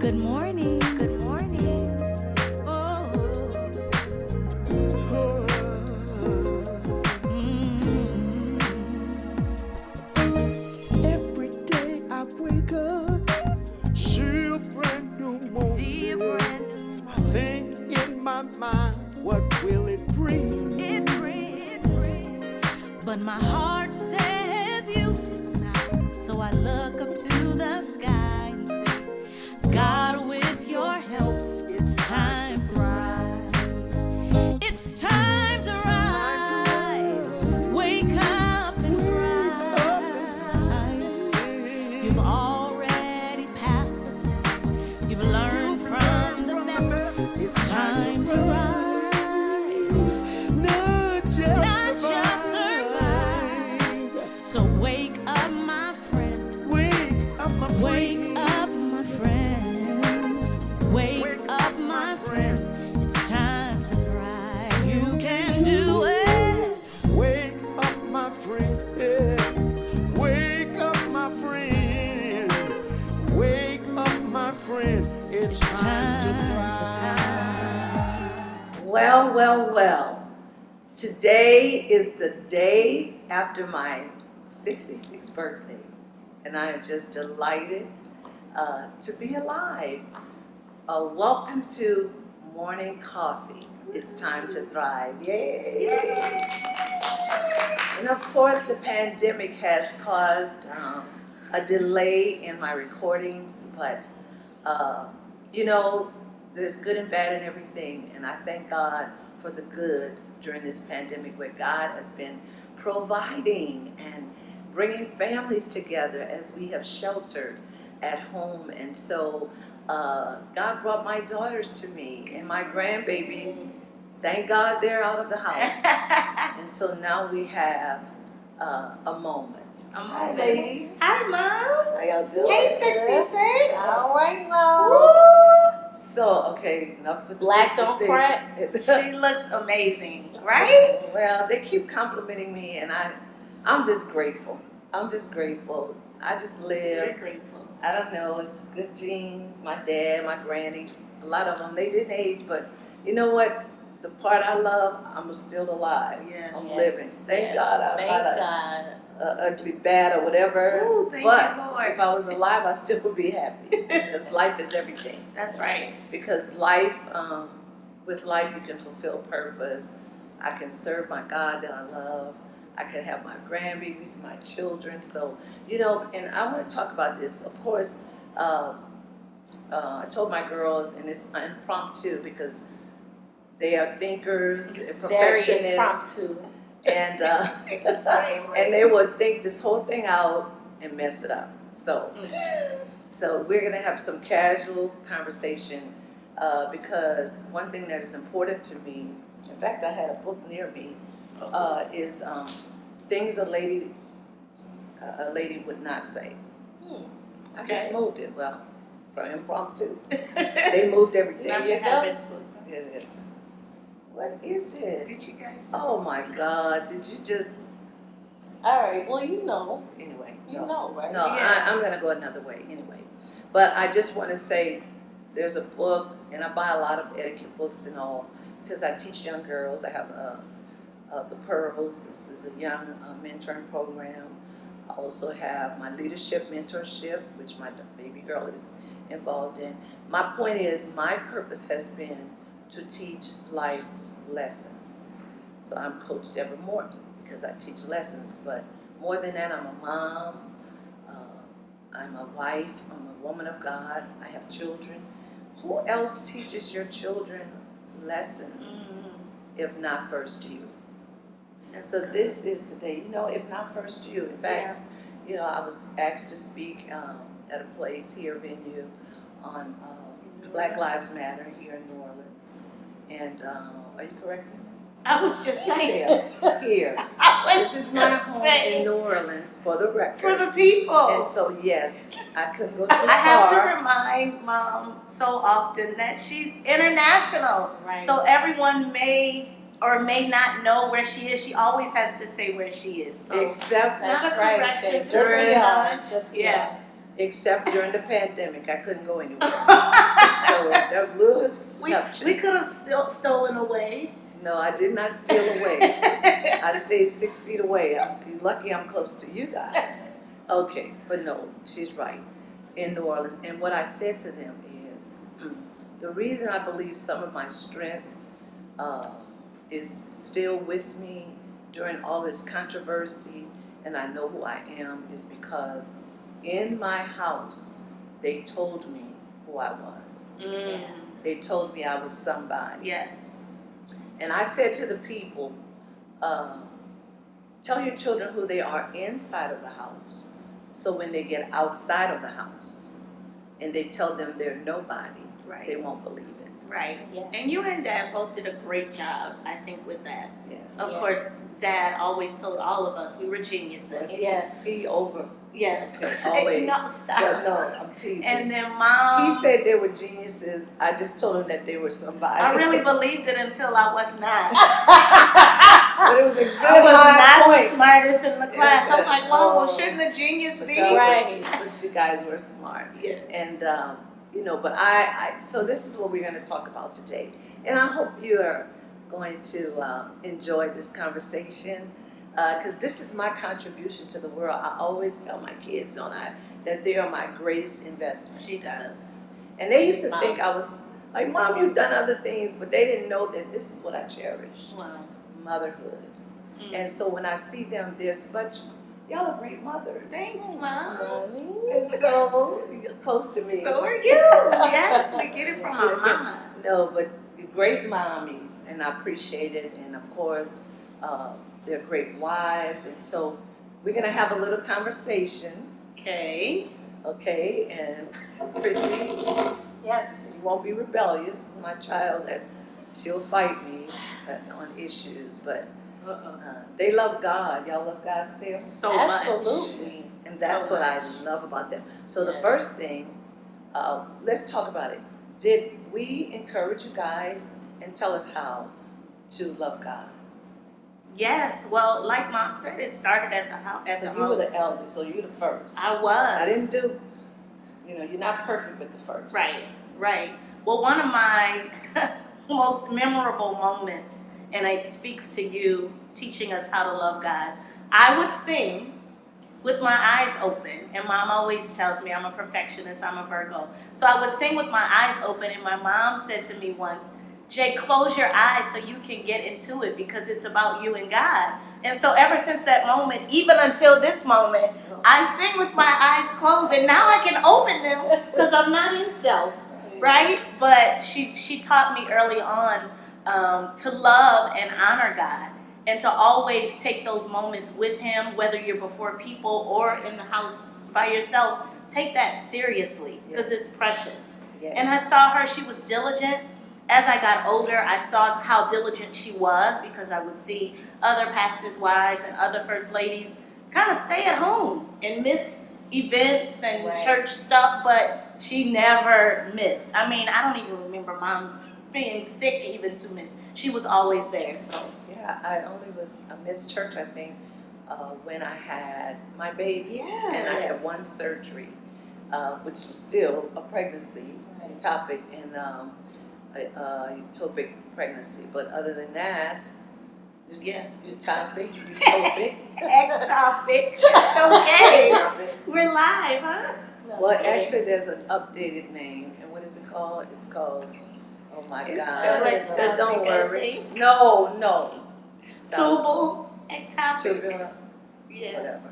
Good morning. Good morning. Oh, every day I wake up, see a brand new morning. I think in my mind, what will it bring? But my heart says you decide. So I look up to the sky and say, God, with your help, it's time to rise. It's time to rise. Wake up and rise. You've already passed the test. You've learned from the best. It's time to rise. Not just survive. So wake up, my friend. Wake up, my friend. Wake up, my friend. Wake up, my friend. It's time to thrive. You can do it. Wake up, my friend. Wake up, my friend. Wake up, my friend. It's time to thrive. Well. Today is the day after my 66th birthday, and I am just delighted to be alive. Welcome to Morning Coffee. It's time to thrive. Yay! And of course, the pandemic has caused a delay in my recordings, but there's good and bad in everything, and I thank God for the good during this pandemic, where God has been providing and bringing families together as we have sheltered at home. And so God brought my daughters to me and my grandbabies. Thank God they're out of the house. And so now we have a moment. Hi, ladies. Hi, Mom. How y'all doing? Hey, 66. All right, Mom. Woo! So, okay, enough with the Black don't 66. crack. She looks amazing, right? Well, they keep complimenting me, and I'm just grateful. I just live. You're grateful. I don't know, it's good genes. My dad, my granny, a lot of them, they didn't age, but you know what? The part I love, I'm still alive. Yes. I'm living. Thank God. I'm Thank not God. ugly, bad, or whatever. Ooh, thank but you, Lord. if I was alive, I still would be happy because life is everything. That's right. Because life, with life, you can fulfill purpose. I can serve my God that I love. I can have my grandbabies, my children. So, and I want to talk about this. Of course, I told my girls, and it's impromptu because they are thinkers, they're perfectionists, and and they would think this whole thing out and mess it up. So we're gonna have some casual conversation because one thing that is important to me. In fact, I had a book near me. Is things a lady would not say. I just moved it. Well, impromptu. They moved everything. Now you have it. It is. What is it? Did you guys? Oh my God! Did you just? All right. Well, you know. Anyway, You no. know, right? No, Yeah. I'm gonna go another way anyway. But I just want to say, there's a book, and I buy a lot of etiquette books and all because I teach young girls. I have the Pearls. This is a young mentoring program. I also have my leadership mentorship, which my baby girl is involved in. My point is, my purpose has been to teach life's lessons. So I'm Coach Deborah Morton because I teach lessons, but more than that, I'm a mom, I'm a wife, I'm a woman of God, I have children. Who else teaches your children lessons if not first you? So this is today, if not first you. In fact, I was asked to speak at a place here, venue, on Black Lives Matter here in New Orleans. And are you correcting me? I was just saying. Here. This is my home in New Orleans, for the record. For the people. And so, yes, I couldn't go too far. I have to remind Mom so often that she's international. Right. So everyone may or may not know where she is. She always has to say where she is. So Except not a That's right. correction, Good just for a y'all. nudge. Good for Yeah. Except during the pandemic, I couldn't go anywhere. So that little exception. We could have still stolen away. No, I did not steal away. I stayed 6 feet away. I'm lucky I'm close to you guys. Okay, but no, she's right. In New Orleans. And what I said to them is, the reason I believe some of my strength is still with me during all this controversy, and I know who I am, is because in my house, they told me who I was. They told me I was somebody. Yes. And I said to the people, tell your children who they are inside of the house, so when they get outside of the house and they tell them they're nobody, they won't believe it. Right. Yes. And you and Dad both did a great job, I think, with that. Yes. Of course, Dad always told all of us we were geniuses. Yes. Be over. Yes. Okay, always. No, stop. But no, I'm teasing. And then Mom. He said they were geniuses. I just told him that they were somebody. I really believed it until I was not. But it was a good I was high not point. the smartest in the class. I'm like, well, Oh. shouldn't a genius But be? y'all were- Right. but you guys were smart. Yes. And, but I, so this is what we're going to talk about today. And I hope you are going to enjoy this conversation, because this is my contribution to the world. I always tell my kids, don't I, that they are my greatest investment. She does. And they used to Mom. think I was like, Mom, you've done other things, but they didn't know that this is what I cherish, Wow. motherhood. Mm. And so when I see them, they're such, y'all are great mothers. Thanks, Mom. And so you're close to me. So are you. Yes, we get it from our mama. No, but great mommies, and I appreciate it. And of course, they're great wives. And so we're gonna have a little conversation, Okay. okay? And Christy, Yes. you won't be rebellious. This is my child that she'll fight me on issues, but they love God. Y'all love God still? So much. Absolutely. And that's So what I much. love about them. So the Yes. first thing, let's talk about it. Did we encourage you guys and tell us how to love God? Yes. Well, like Mom said, it started at the house. At So the you were the house. eldest, so you're the first. I was. I didn't do, you're not perfect with the first. Right, right. Well, one of my most memorable moments, and it speaks to you teaching us how to love God, I would sing with my eyes open. And Mom always tells me I'm a perfectionist, I'm a Virgo. So I would sing with my eyes open, and my mom said to me once, Jay, close your eyes so you can get into it because it's about you and God. And so ever since that moment, even until this moment, I sing with my eyes closed, and now I can open them because I'm not in self, right? But she taught me early on to love and honor God and to always take those moments with Him, whether you're before people or in the house by yourself. Take that seriously because it's precious. Yeah. And I saw her, she was diligent. As I got older, I saw how diligent she was because I would see other pastors' wives and other first ladies kind of stay at home and miss events and Right. church stuff, but she never missed. I mean, I don't even remember Mom being sick even to miss. She was always there, so. Yeah, I missed church, I think, when I had my baby. Yes. And I had one surgery, which was still a pregnancy ectopic and ectopic pregnancy. But other than that, Yeah. ectopic. Ectopic. It's okay. Ectopic. We're live, huh? Well, actually, there's an updated name, and what is it called? It's called, oh my It's God. still ectopic, Don't I worry. think. No. Stop. Tubal. Ectopic. Tubular, Yeah. whatever.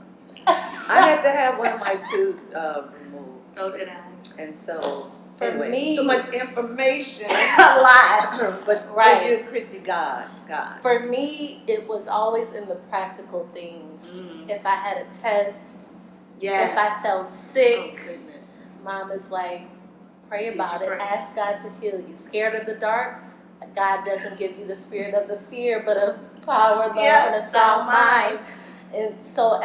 I had to have one of my tubes removed. So did I. And so, For anyway, me- too much information. A lot. But Right. for you, Christy, God. For me, it was always in the practical things. If I had a test, Yes. if I felt Oh, sick, goodness. Mom is like, pray Did about you it. pray? Ask God to heal you. Scared of the dark? God doesn't give you the spirit of the fear, but of power, love, and a sound mind. And so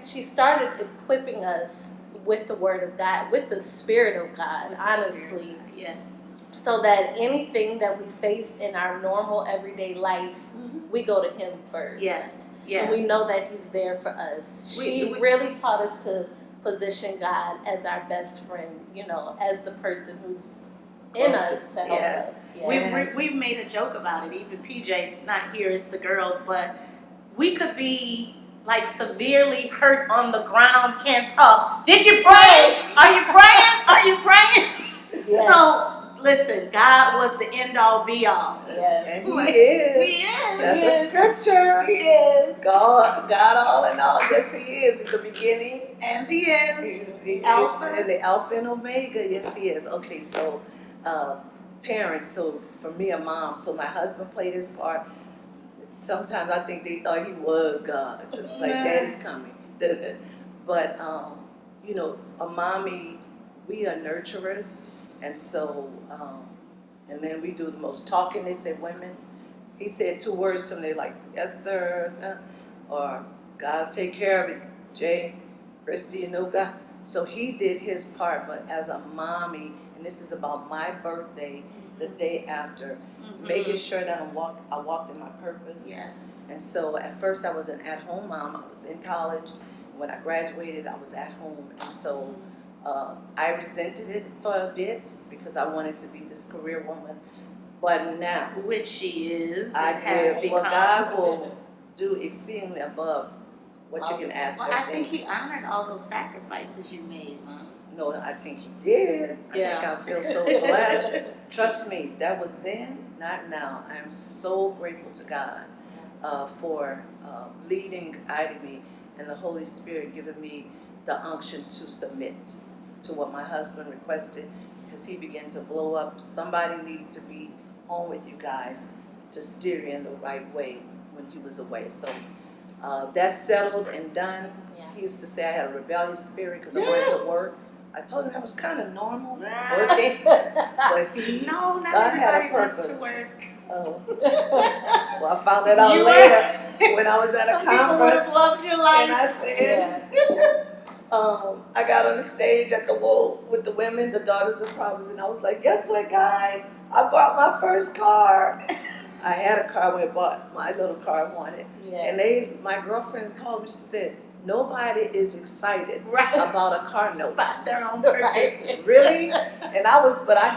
she started equipping us with the word of God, with the spirit of God, With the honestly. spirit. Yes. So that anything that we face in our normal everyday life, we go to Him first. Yes. Yes. And we know that He's there for us. We- She really taught us to position God as our best friend, as the person who's in us to help Yes. us. Yeah. We've made a joke about it. Even PJ's not here, it's the girls, but we could be like severely hurt on the ground, can't talk. Did you pray? Are you praying? Are you praying? Yes. So listen, God was the end all be all. Yes. And He is. He is. That's He a is. scripture. He is. God all in all. Yes, He is. He's the beginning. And the end. He's the Alpha. And the Alpha and Omega. Yes, He is. Okay, so parents. So for me, a mom. So my husband played his part. Sometimes I think they thought he was God. It's like Daddy's coming. But a mommy, we are nurturers, and so and then we do the most talking. They say women. He said 2 words to them. They're like, yes, sir, or God will take care of it. Jay, Christy, God. So he did his part. But as a mommy, and this is about my birthday, the day after, making sure that I walked in my purpose. Yes. And so at first I was an at-home mom. I was in college. When I graduated, I was at home. And so I resented it for a bit because I wanted to be this career woman. But now, Which she is. I has did. Well, become. God will do exceedingly above what you can ask Well, or I think think. He honored all those sacrifices you made, Mom. No, I think He did. I think I feel so blessed. Trust me, that was then, not now. I am so grateful to God for leading, guiding me, and the Holy Spirit giving me the unction to submit to what my husband requested, because he began to blow up. Somebody needed to be home with you guys to steer you in the right way when he was away. So that's settled and done. Yeah. He used to say I had a rebellious spirit because I wanted to work. I told him that was kind of normal, working, but he, No, not God had a everybody wants to purpose. work. well, I found that out later when I was at Some a people would conference, have loved your life. and I said, I got on the stage at the wall with the women, the Daughters of Prophets, and I was like, guess what, guys? I bought my first car. I had a car when I bought my little car I wanted. Yeah. And my girlfriend called me, she said, nobody is excited Right. about a car note. About their own purchase. Really? And I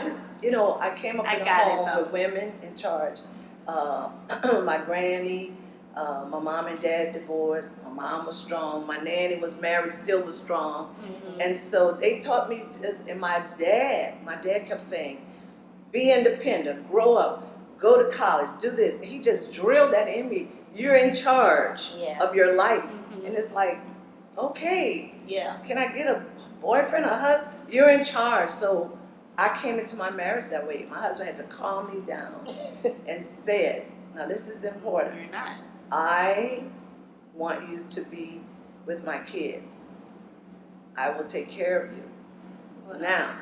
just, I came up I in a got it, home though. with women in charge. My granny, my mom and dad divorced. My mom was strong. My nanny was married, still was strong. And so they taught me just, and my dad kept saying, be independent, grow up, go to college, do this. He just drilled that in me. You're in charge of your life. And it's like, okay, Yeah. can I get a boyfriend, a husband? You're in charge. So I came into my marriage that way. My husband had to calm me down and said, now this is important. You're not. I want you to be with my kids. I will take care of you. Well, Now,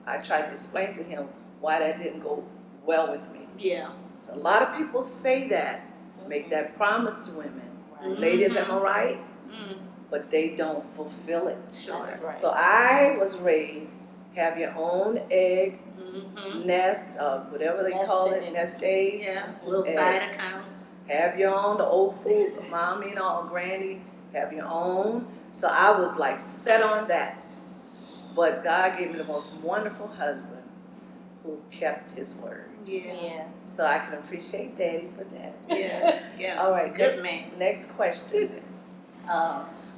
I tried to explain to him why that didn't go well with me. Yeah. So a lot of people say that, make that promise to women. Right. Ladies, am I right? Mm. But they don't fulfill it. Sure. That's right. So I was raised, have your own egg, Mm-hmm. nest, whatever they call it, Nested. nest egg. Yeah. Little And side account. Have your own, the old food, mommy and all, granny, have your own. So I was like set on that. But God gave me the most wonderful husband who kept his word. Yeah. So I can appreciate Daddy for that. Yes. Yes. All right, Good man. next question.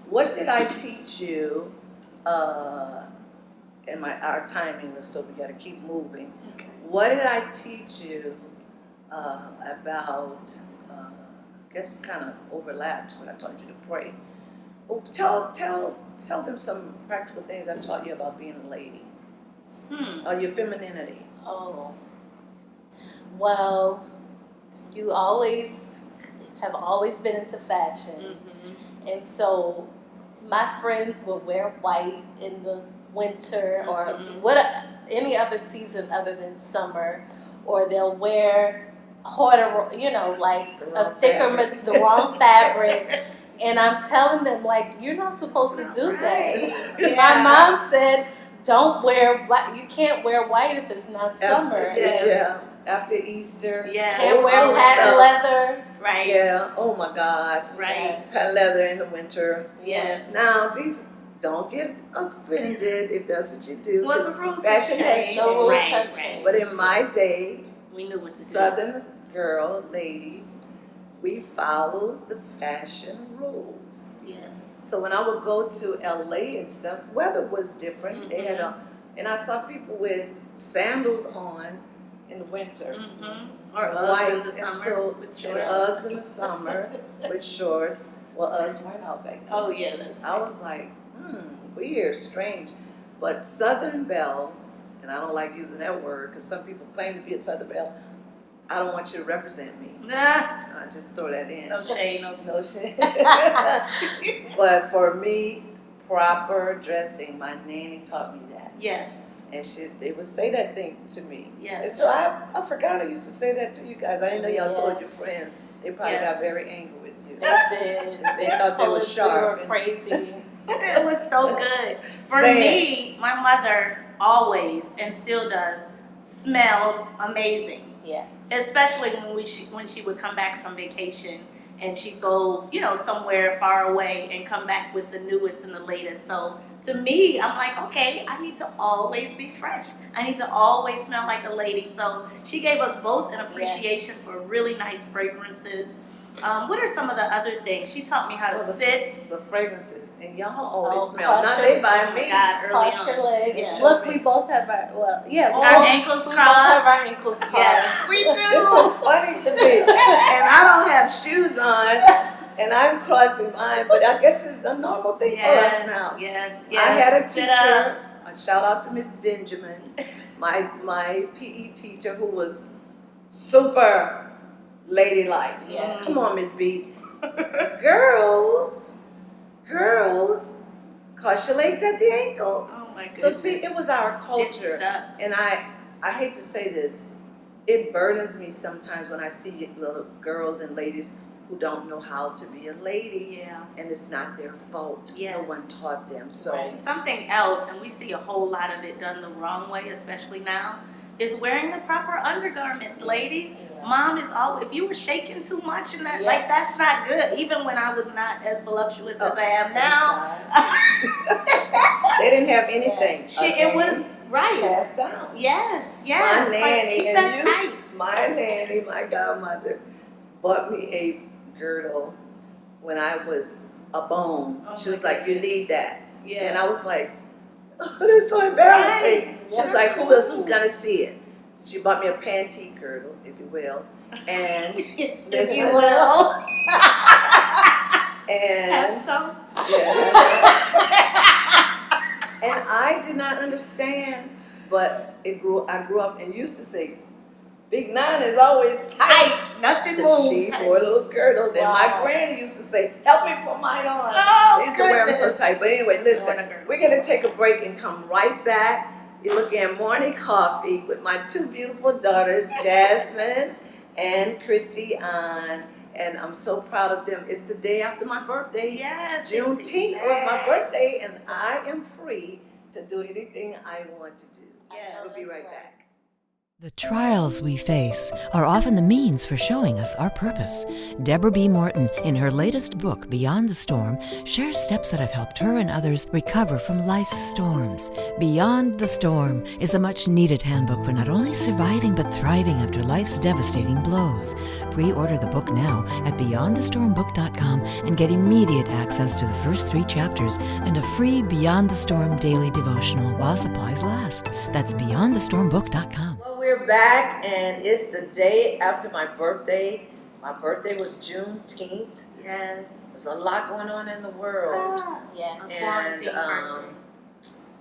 What did I teach you? And our timing was, so we got to keep moving. Okay. What did I teach you about? I guess kind of overlapped when I taught you to pray. Well, tell them some practical things I taught you about being a lady, or your femininity. Oh. Well, you have always been into fashion. Mm-hmm. And so my friends would wear white in the winter or any other season other than summer, or they'll wear corduroy, like a thicker, the wrong fabric. And I'm telling them, like, you're not supposed to do that. Right. My mom said, don't wear white. You can't wear white if it's not summer. Yes. After Easter. Yes. Can't wear Old patent stuff. leather. Right. Yeah. Oh my God. Right. Patent leather in the winter. Yes. Now these don't get offended if that's what you do. Well, 'cause the rules fashion have has changed. The rules changed. have Right. changed. But in my day, We knew what to do. Southern girl, ladies, we followed the fashion rules. Yes. So when I would go to LA and stuff, weather was different. They had and I saw people with sandals on in the winter. Or and Uggs white, in the and summer so, with and shorts. Uggs in the summer with shorts. Well, Uggs weren't out back then. Oh yeah, that's I was like, weird, strange. But Southern Belles, and I don't like using that word because some people claim to be a Southern Belle. I don't want you to represent me. Nah. I just throw that in. No shade, no No shit. But for me, proper dressing, my nanny taught me that. Yes. And they would say that thing to me. Yes. And so I forgot I used to say that to you guys. I didn't know y'all told your Yes. friends. They probably Yes. got very angry with you. They did. They thought they were sharp. We were crazy. It was so good. For Say me, my mother always and still does smelled amazing. Yeah. Especially when she would come back from vacation and she'd go, somewhere far away and come back with the newest and the latest. So to me, I'm like, okay, I need to always be fresh. I need to always smell like a lady. So she gave us both an appreciation for really nice fragrances. What are some of the other things? She taught me how to sit. The fragrances. And y'all always Oh, smell. Now caution. they buy Oh my me. God, early Cross your on. legs. Yeah. Look, we both have our, Our ankles we both crossed. have our ankles crossed. Yes, we do. This was funny to me. And I don't have shoes on. And I'm crossing mine. But I guess it's the normal thing for us now. Yes. I had a Sit up. teacher, a shout out to Miss Benjamin, my PE teacher who was super ladylike. Yeah. Come on, Miss B. Girls, cross your legs at the ankle. Oh my goodness. So see, it was our It's culture. stuck. And I hate to say this, it burdens me sometimes when I see little girls and ladies who don't know how to be a lady. Yeah. And it's not their fault. Yes. No one taught them. So Right. Something else, and we see a whole lot of it done the wrong way, especially now, is wearing the proper undergarments, ladies. Yeah. Mom is always, if you were shaking too much and that, Yes. like, that's not good. Even when I was not as voluptuous as I am Praise now. God. they didn't have anything. It was right. passed down. Yes. My Like, nanny keep and that you, tight. my nanny, my godmother, bought me a girdle when I was a bone. Oh She my was like, "You goodness. need that," Yeah. and I was like, "Oh, that's so embarrassing." Right. She was like, "Who's gonna see it?" She bought me a panty girdle, if you will, and If listen, you will. and That's so. yeah. And I did not understand, but I grew up and used to say, Big Nine is always tight. Nothing Because moves. she wore those girdles. And my Wow. granny used to say, help me put mine on. Oh, I used to wear them so goodness. tight. But anyway, listen, Morning girdle. we're going to take a break and come right back. You're looking at Morning Coffee with my two beautiful daughters, Jasmine and Christy Ann. And I'm so proud of them. It's the day after my birthday. Yes. Juneteenth was my birthday, and I am free to do anything I want to do. Yes. We'll be right back. The trials we face are often the means for showing us our purpose. Deborah B. Morton, in her latest book, Beyond the Storm, shares steps that have helped her and others recover from life's storms. Beyond the Storm is a much-needed handbook for not only surviving but thriving after life's devastating blows. Pre-order the book now at BeyondTheStormBook.com and get immediate access to the first 3 chapters and a free Beyond the Storm daily devotional while supplies last. That's BeyondTheStormBook.com. Well, we're back, and it's the day after my birthday. My birthday was Juneteenth. Yes. There's a lot going on in the world. Yeah. A And quarantine birthday.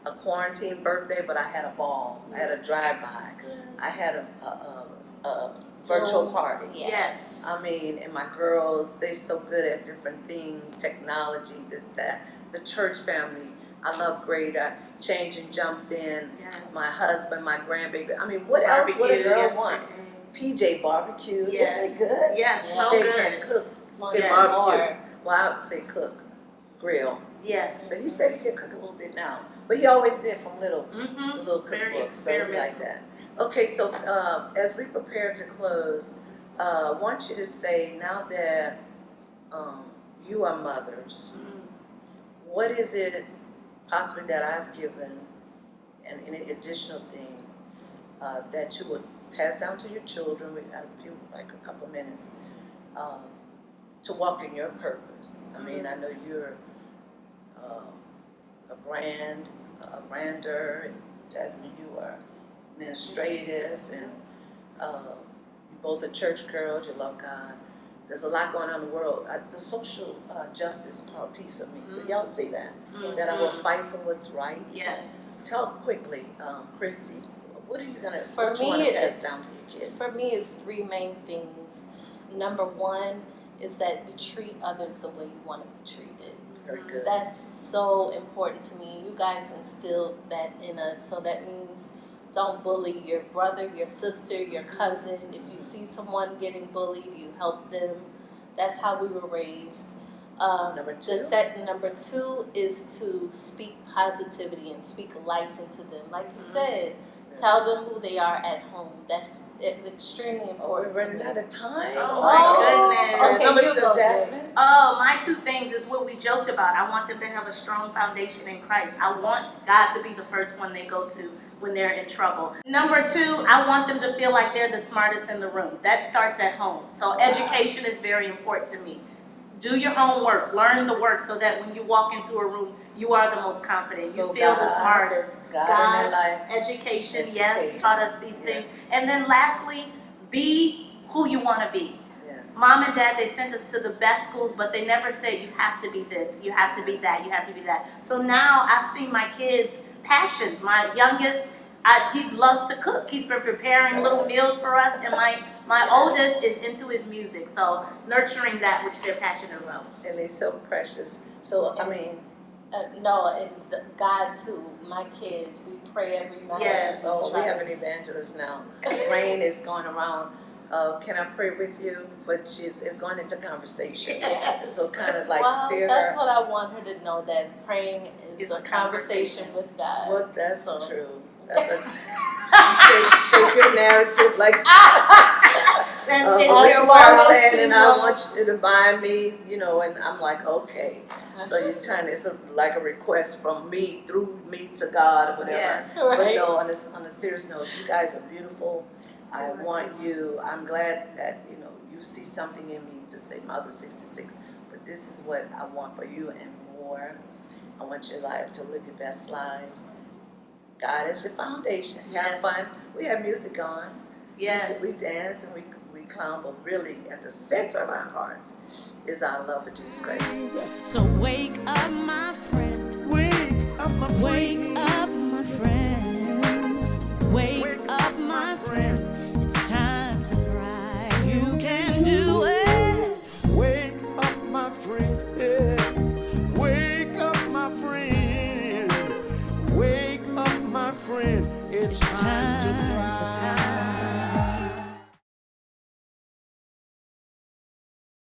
a quarantine birthday, but I had a ball. I had a drive-by. Good. I had a virtual Zoom. party. Yeah. Yes. I mean, and my girls, they're so good at different things, technology, this, that. The church family, I love great. I changed and jumped in. Yes. My husband, my grandbaby. I mean, what else would a girl want? PJ barbecue. Yes. Isn't it good? Yes, Yeah. so PJ good. can cook. Long Can Yes. barbecue. more. Well, I would say cook, grill. Yes. But he said he can cook a little bit now. But he always did from little Mm-hmm. cookbooks, Very so he like that. Okay, so as we prepare to close, I want you to say, now that you are mothers, what is it possibly that I've given, and any additional thing that you would pass down to your children. We got a couple minutes to walk in your purpose. I mean, I know you're a brander, and Jasmine, you are administrative, and you both are church girls. You love God. There's a lot going on in the world. The social justice piece of me. Do y'all see that? That I will fight for what's right. Yes. Tell quickly, Christy, what are you gonna For what you me, want to pass down to your kids? For me, it's three main things. Number one is that you treat others the way you want to be treated. Very good. That's so important to me. You guys instilled that in us. So that means don't bully your brother, your sister, your cousin. If you see someone getting bullied, you help them. That's how we were raised. Number two? Number two is to speak positivity and speak life into them. Like you said, tell them who they are at home. That's extremely We're important. running out of time. Oh my goodness. Okay, you go, Jasmine. Oh, my two things is what we joked about. I want them to have a strong foundation in Christ. I want God to be the first one they go to when they're in trouble. Number two, I want them to feel like they're the smartest in the room. That starts at home. So education is very important to me. Do your homework, learn the work, so that when you walk into a room, you are the most confident. You So feel God, the smartest. God in their life. Education, Education. yes, taught us these things. Yes. And then lastly, be who you want to be. Yes. Mom and dad, they sent us to the best schools, but they never said you have to be this, you have to be that, you have to be that. So now I've seen my kids' passions. My youngest, he loves to cook. He's been preparing little meals for us, and my oldest is into his music. So nurturing that which they're passionate about. And they're so precious. So, I mean, God too. My kids, we pray every night. Yes. oh, we have an evangelist now. Rain is going around. Can I pray with you? But it's going into conversation. Yes. So kind of like Well, steer that's her. what I want her to know, that praying is It's a conversation with God. Well, that's So- true. That's shape your narrative like And what she'll you follow start saying, and I know. want you to buy me, and I'm like, okay. So you're it's like a request from me, through me to God or whatever. Yes. But Right. no, on a serious note, you guys are beautiful. I want you, I'm glad that, you see something in me to say Mother 66, but this is what I want for you and more. I want your life to live your best lives. God is your foundation. Have Yes. fun. We have music on. Yes. We dance and we clown, but really at the center of our hearts is our love for Jesus Christ. So wake up, my friend. Wake up, my Wake friend. up, my friend. Wake up, my friend. It's time to thrive. You can do it. Wake up, my friend. Wake up, my friend. Wake up, my friend. It's time to thrive.